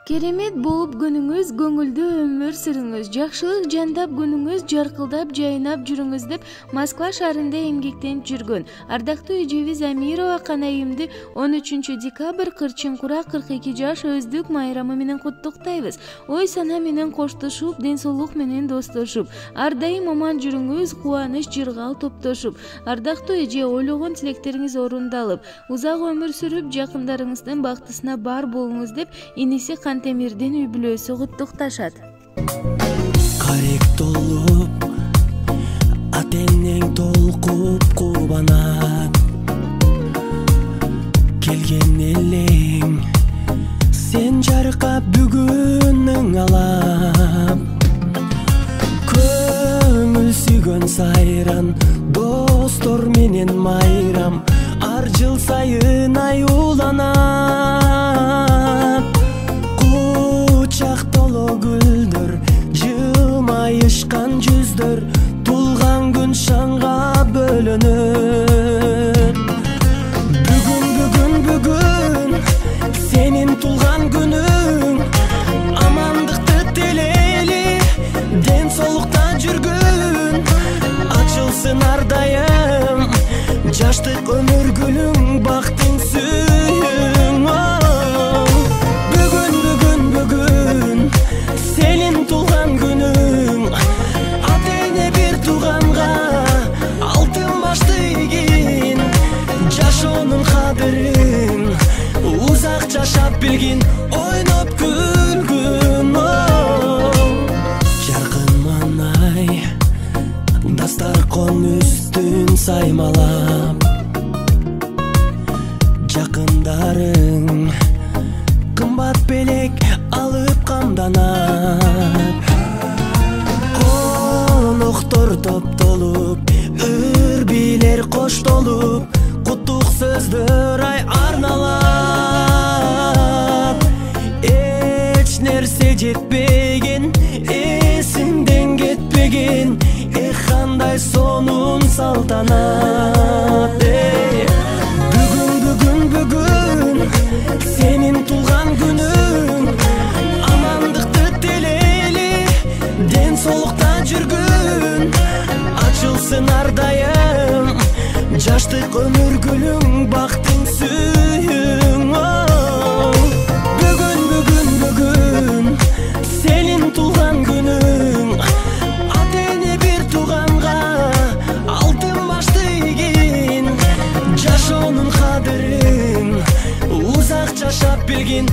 Керемет болуп күнүңүз, көңүлдүү өмүр сүрүңүз, жакшылык жандап күнүңүз, жаркылдап жайнап жүрүңүз деп Москва шаарында эмгектенип жүргөн ардактуу эжебиз Амирова Канайымды 13 декабрь Кырчынкура 42 жаш өздүк майрамы менен куттуктайбыз. Ой сана менен коштошуп, ден соолук менен достошуп, ар дайым аман жүрүңүз, кубаныч жыргал топтошуп. Ардактуу эже, ойлогон тилектериңиз орундалып, узак өмүр сүрүп, жакындарыңыздын бактысына бар болуңуз деп иниси Кантемирдин үй бүлөсү куттукташат. Карек толуп, атенең толкуп кубанат. Келген элең, сен жаркап бүгүнүң алам. Көңүл сүйгөн сайран, достор менен майрам, ар жыл сайын аюуланат. Кучак толо гүлдөр, жылмайышкан жүздөр, тулган күн шаңга бөлөнөр. Бүгүн, сенин тулган күнүң, амандыкты тилейли, ден соолукта жүргүн, ачылсын ар дайым, жаштык өмүр гүлүң, бактың сүйүң. Бүгүн, сенин тулган күнүң, ата-эне бир тууганга алтын башты ийгин, жашоонун кадырын узак жашап билгин, ойноп күлгүн. Жаркын манай, дастаркон үстүн саймалап, жакындарың кымбат белек алып камданат. Коноктор топтолуп, үрбилер коштолуп, куттук сөздөр ай арналат. Эч нерсе жетпеген, эсиңден кетпеген, кандай сонун салтанат. Бүгүн, сенин тулган күнүң, амандыкты тилейли, ден соолукта жүргүн, ачылсын ар дайым, жаштык өмүр гүлүң, бактың сүйүң. Бүгүн, сенин тулган күнүң, ата-эне бир тууганга алтын башты ийгин, жашоонун кадырын узак жашап билгин.